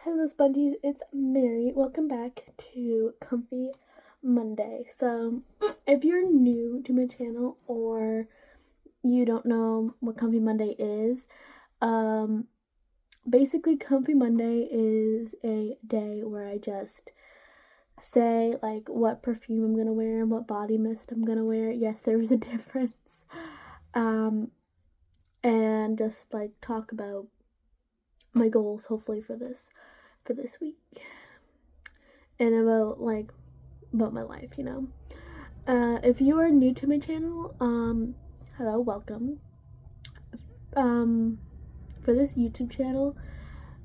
Hello Spongies, it's Mary. Welcome back to Comfy Monday. So, if you're new to my channel or you don't know what Comfy Monday is, basically Comfy Monday is a day where I just say like what perfume I'm gonna wear and what body mist I'm gonna wear. Yes, there's a difference. And just like talk about my goals hopefully for this week and about my life. If you are new to my channel, hello, welcome. For this YouTube channel,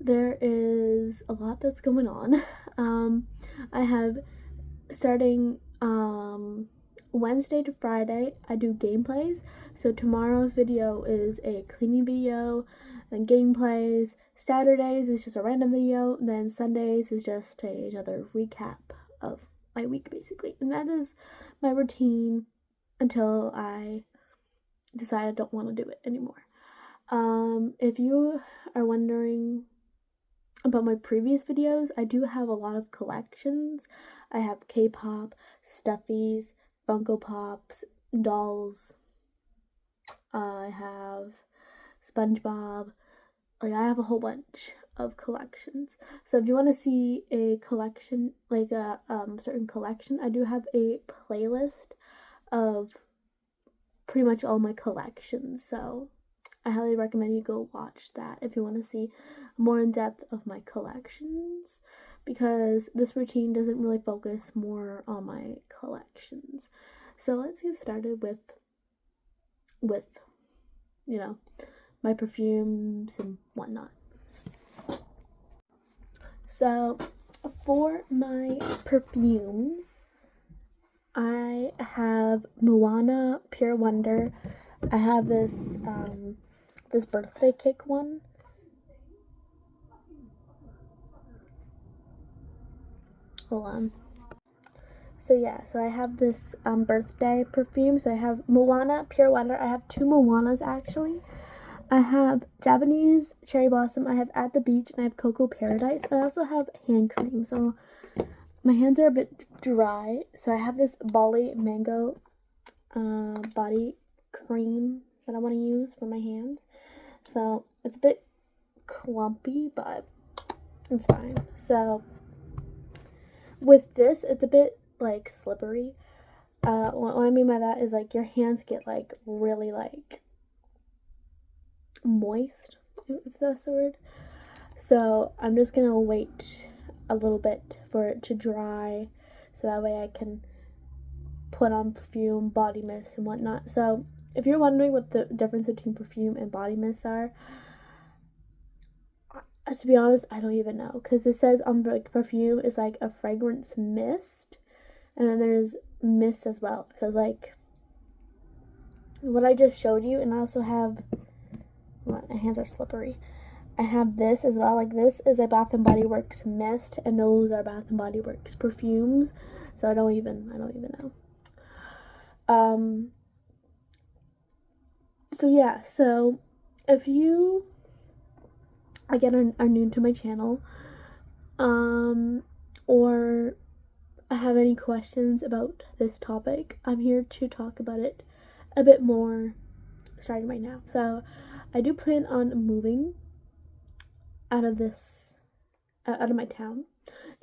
there is a lot that's going on. I have starting Wednesday to Friday, I do gameplays. So tomorrow's video is a cleaning video, then gameplays. Saturdays is just a random video, then Sundays is just another recap of my week basically. And that is my routine until I decide I don't want to do it anymore. If you are wondering about my previous videos, I do have a lot of collections. I have K-pop, stuffies, Funko Pops, dolls. I have SpongeBob. I have a whole bunch of collections. So if you want to see a collection, like a certain collection, I do have a playlist of pretty much all my collections. So I highly recommend you go watch that if you want to see more in depth of my collections, because this routine doesn't really focus more on my collections. So let's get started with my perfumes and whatnot. So for my perfumes, I have Moana Pure Wonder. I have this birthday cake one. Hold on. So I have this birthday perfume. So I have Moana Pure Wonder. I have two Moanas actually. I have Japanese Cherry Blossom. I have At the Beach, and I have Cocoa Paradise. I also have hand cream. So my hands are a bit dry. So I have this Bali Mango body cream that I want to use for my hands. So it's a bit clumpy, but it's fine. So with this, it's a bit like slippery. What I mean by that is like your hands get like really like moist, if that's the word. So I'm just gonna wait a little bit for it to dry, so that way I can put on perfume, body mist, and whatnot. So if you're wondering what the difference between perfume and body mist are, to be honest, I don't even know, because it says perfume is like a fragrance mist, and then there's mist as well, because like what I just showed you, and I also have, my hands are slippery, I have this as well. Like this is a Bath and Body Works mist, and those are Bath and Body Works perfumes. So I don't even know. So yeah, so if you again are new to my channel, or have any questions about this topic, I'm here to talk about it a bit more starting right now. So I do plan on moving out of my town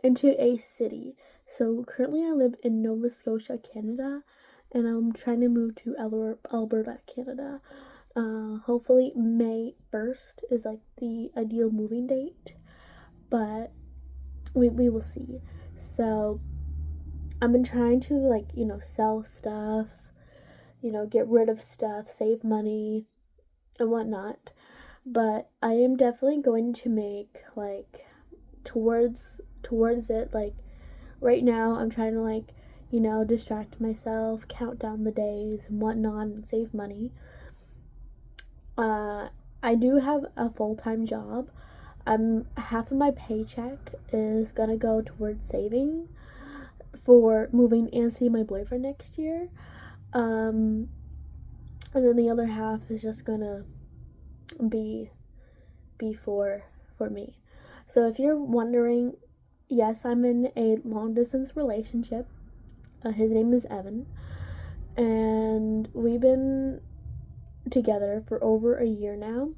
into a city. So currently I live in Nova Scotia, Canada, and I'm trying to move to Alberta, Canada. Hopefully May 1st is like the ideal moving date, but we will see. So I've been trying to sell stuff, get rid of stuff, save money and whatnot. But I am definitely going to make towards it. Like right now I'm trying to distract myself, count down the days and whatnot, and save money. I do have a full-time job. Half of my paycheck is gonna go towards saving for moving and see my boyfriend next year. And then the other half is just gonna be for me. So if you're wondering, yes, I'm in a long distance relationship. His name is Evan, and we've been together for over a year now.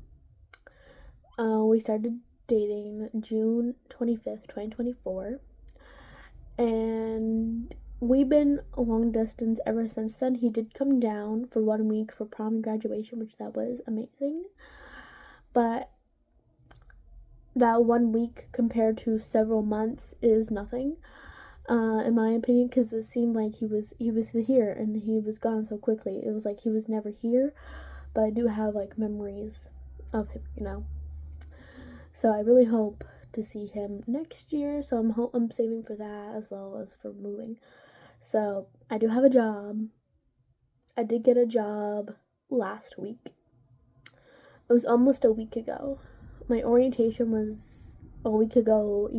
We started dating June 25th, 2024, and we've been long distance ever since then. He did come down for 1 week for prom and graduation, which that was amazing, but that 1 week compared to several months is nothing, in my opinion, because it seemed like he was here and he was gone so quickly. It was like he was never here, but I do have like memories of him, you know. So I really hope to see him next year. So I'm saving for that as well as for moving. So I do have a job. I did get a job last week. It was almost a week ago. My orientation was a week ago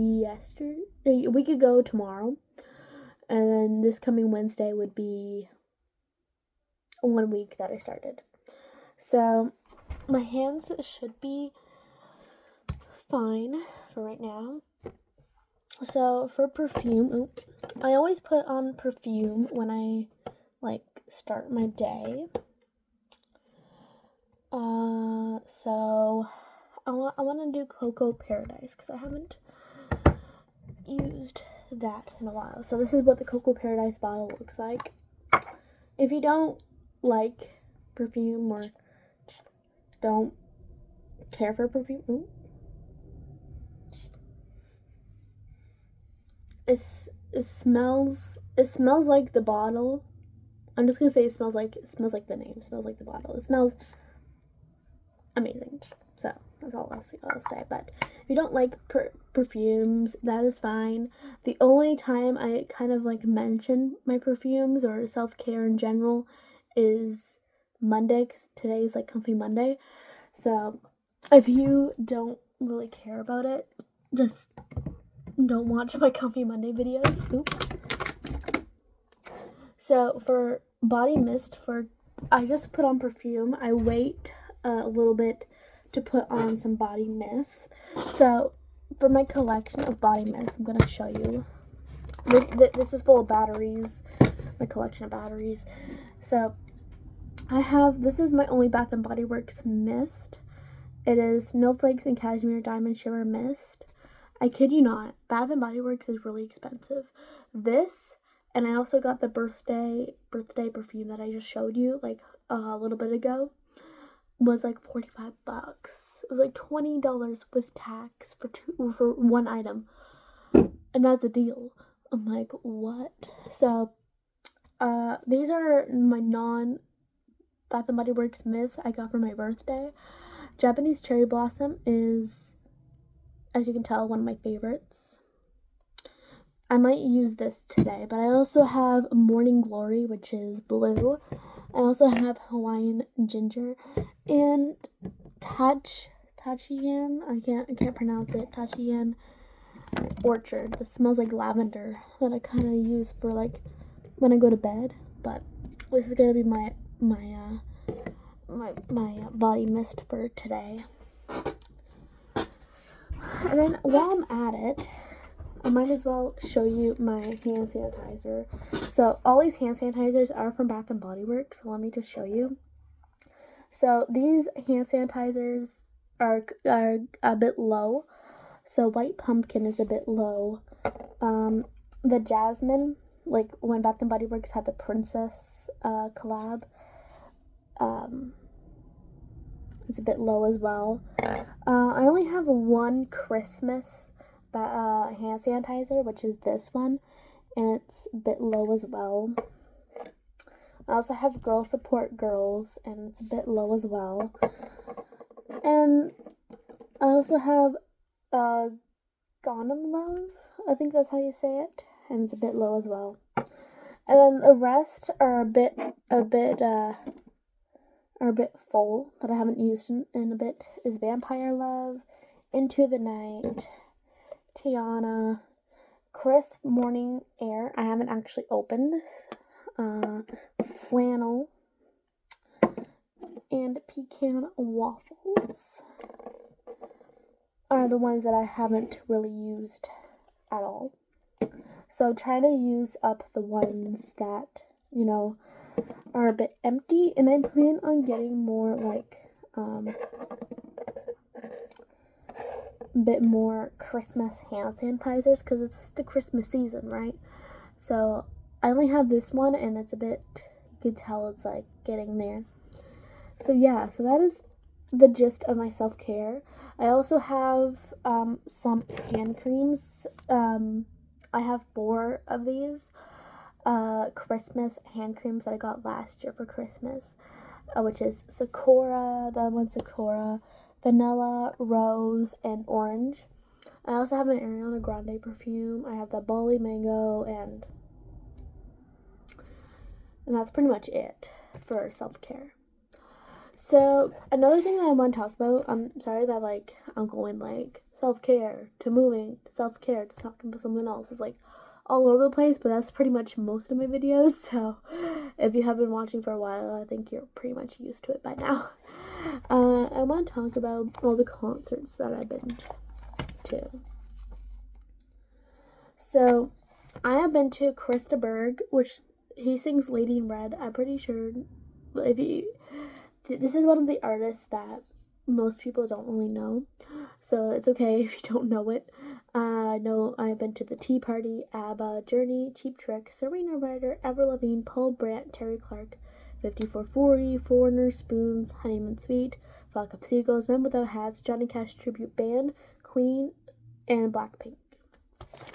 tomorrow. And then this coming Wednesday would be 1 week that I started. So my hands should be fine for right now. So for perfume, I always put on perfume when I start my day. So I want to do Cocoa Paradise because I haven't used that in a while. So this is what the Cocoa Paradise bottle looks like. If you don't like perfume or don't care for perfume, it smells like the bottle. I'm just gonna say it smells like the name. It smells like the bottle. It smells amazing. So that's all I'll say. But if you don't like perfumes, that is fine. The only time I kind of mention my perfumes or self-care in general is Monday, because today is Comfy Monday. So if you don't really care about it, just don't watch my Comfy Monday videos. Oops. So for body mist, I just put on perfume. I wait a little bit to put on some body mist. So for my collection of body mist, I'm gonna show you. This is full of batteries. My collection of batteries. So this is my only Bath and Body Works mist. It is Snowflakes and Cashmere Diamond Shimmer Mist. I kid you not, Bath and Body Works is really expensive. This, and I also got the birthday perfume that I just showed you a little bit ago, was $45. It was $20 with tax for one item, and that's a deal. I'm like, what? So these are my non Bath and Body Works mists I got for my birthday. Japanese Cherry Blossom is, as you can tell, one of my favorites. I might use this today, but I also have Morning Glory, which is blue. I also have Hawaiian Ginger and Tachiyan. I can't pronounce it. Tachiyan Orchard. This smells like lavender that I kind of use for when I go to bed. But this is gonna be my body mist for today. And then while I'm at it, I might as well show you my hand sanitizer. So all these hand sanitizers are from Bath and Body Works. So let me just show you. So these hand sanitizers are a bit low. So White Pumpkin is a bit low. The Jasmine, when Bath and Body Works had the Princess collab, it's a bit low as well. I only have one Christmas hand sanitizer, which is this one, and it's a bit low as well. I also have Girl Support Girls, and it's a bit low as well. And I also have Ghanem Love, I think that's how you say it, and it's a bit low as well. And then the rest are a bit full that I haven't used in a bit is Vampire Love, Into the Night, Tiana, Crisp Morning Air. I haven't actually opened this. Flannel, and Pecan Waffles. are the ones that I haven't really used at all. So I'm trying to use up the ones that, you know, are a bit empty, and I plan on getting more like a bit more Christmas hand sanitizers because it's the Christmas season, right? So I only have this one, and it's a bit, you can tell it's like getting there. So yeah, so that is the gist of my self-care. I also have some hand creams. I have 4 of these Christmas hand creams that I got last year for Christmas, which is Sakura, the other one's Sakura, vanilla, rose, and orange. I also have an Ariana Grande perfume. I have the Bali mango, and that's pretty much it for self-care. So another thing I want to talk about, I'm sorry that like I'm going like self-care to moving to self-care to talking about something else. It's like all over the place, but that's pretty much most of my videos. So if you have been watching for a while, I think you're pretty much used to it by now. I want to talk about all the concerts that I've been to. So I have been to Krista Berg, which he sings Lady in Red. I'm pretty sure if you, this is one of the artists that most people don't really know, so it's okay if you don't know it. No, I've been to the Tea Party, ABBA, Journey, Cheap Trick, Serena Ryder, Avril Lavigne, Paul Brandt, Terry Clark, 5440, Foreigner, Spoons, Honeymoon Suite, Flock of Seagulls, Men Without Hats, Johnny Cash Tribute Band, Queen, and Blackpink.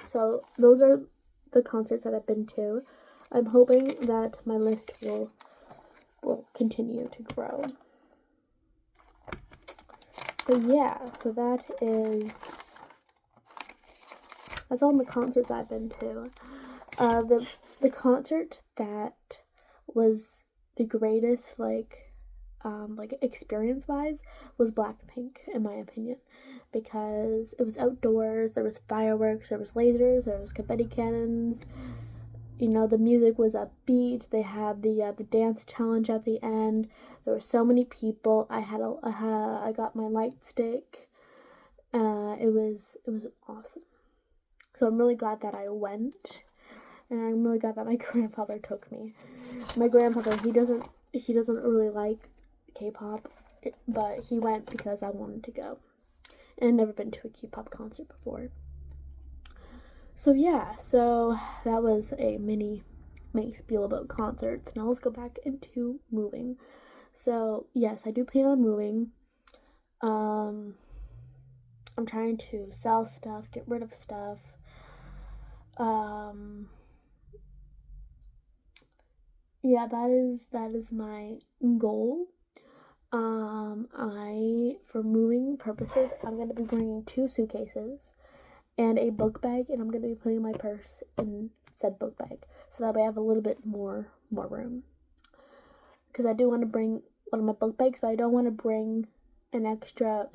So those are the concerts that I've been to. I'm hoping that my list will continue to grow. But yeah, so that's all the concerts I've been to. The concert that was the greatest like experience wise was Blackpink, in my opinion, because it was outdoors, there was fireworks, there was lasers, there was confetti cannons. You know, the music was upbeat. They had the dance challenge at the end. There were so many people. I got my light stick. It was awesome. So I'm really glad that I went, and I'm really glad that my grandfather took me. My grandfather, he doesn't really like K-pop, but he went because I wanted to go, and I'd never been to a K-pop concert before. So yeah, so that was a mini spiel about concerts. Now let's go back into moving. So yes, I do plan on moving. I'm trying to sell stuff, get rid of stuff. Yeah, that is my goal. For moving purposes, I'm gonna be bringing 2 suitcases and a book bag, and I'm going to be putting my purse in said book bag, so that way I have a little bit more room. Because I do want to bring one of my book bags, but I don't want to bring an extra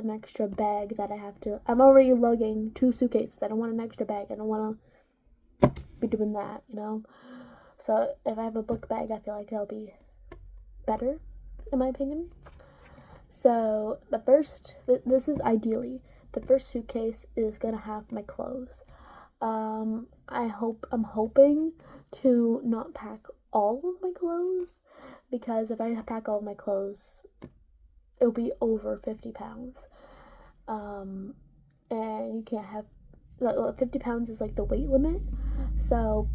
bag that I have to. I'm already lugging 2 suitcases. I don't want an extra bag. I don't want to be doing that, you know. So if I have a book bag, I feel like that'll be better, in my opinion. So this is ideally. The first suitcase is gonna have my clothes. I'm hoping to not pack all of my clothes, because if I pack all of my clothes, it'll be over 50 pounds. And you can't have 50 pounds is like the weight limit. So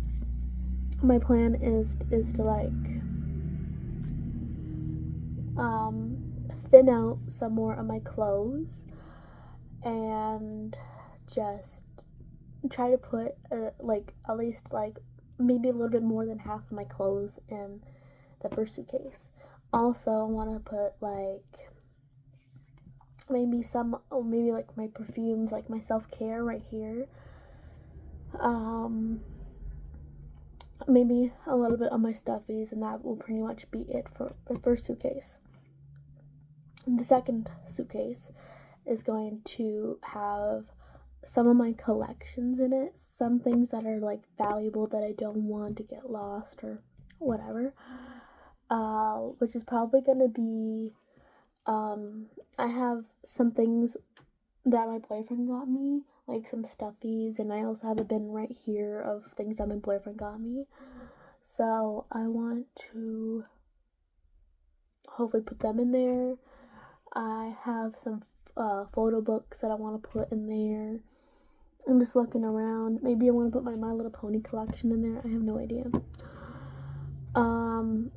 my plan is to like thin out some more of my clothes, and just try to put like at least like maybe a little bit more than half of my clothes in the first suitcase. Also, I want to put like maybe like my perfumes, like my self-care right here. Maybe a little bit on my stuffies, and that will pretty much be it for the first suitcase. The second suitcase is going to have some of my collections in it, some things that are like valuable that I don't want to get lost or whatever, which is probably going to be I have some things that my boyfriend got me, like some stuffies, and I also have a bin right here of things that my boyfriend got me. So I want to hopefully put them in there. I have some photo books that I want to put in there. I'm just looking around. Maybe I want to put my My Little Pony collection in there. I have no idea.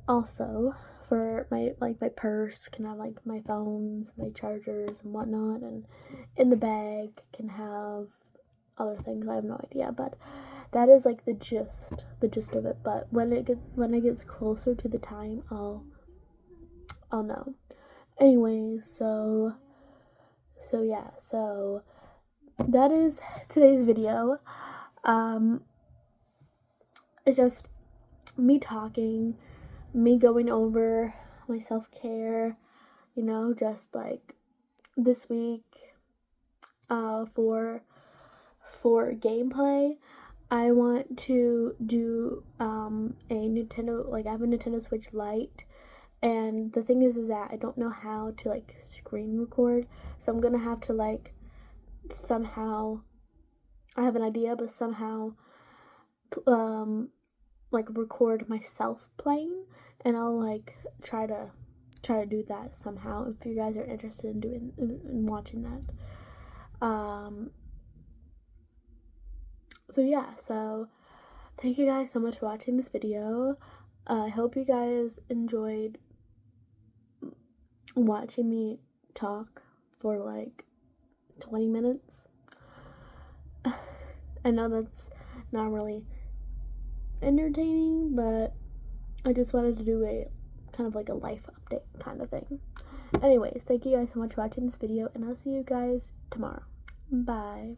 Also for my purse can have like my phones, my chargers and whatnot, and in the bag can have other things. I have no idea, but that is like the gist of it. But when it gets closer to the time, I'll know. Anyways, so yeah, so that is today's video. It's just me talking, me going over my self-care, just like this week for gameplay. I want to do a Nintendo, like I have a Nintendo Switch Lite, and the thing is that I don't know how to like screen record, so I'm gonna have to like somehow, I have an idea, but somehow like record myself playing, and I'll like try to do that somehow if you guys are interested in doing in watching that. So yeah, so thank you guys so much for watching this video. I hope you guys enjoyed watching me talk for like 20 minutes. I know that's not really entertaining, but I just wanted to do a kind of like a life update kind of thing. Anyways, thank you guys so much for watching this video, and I'll see you guys tomorrow. Bye.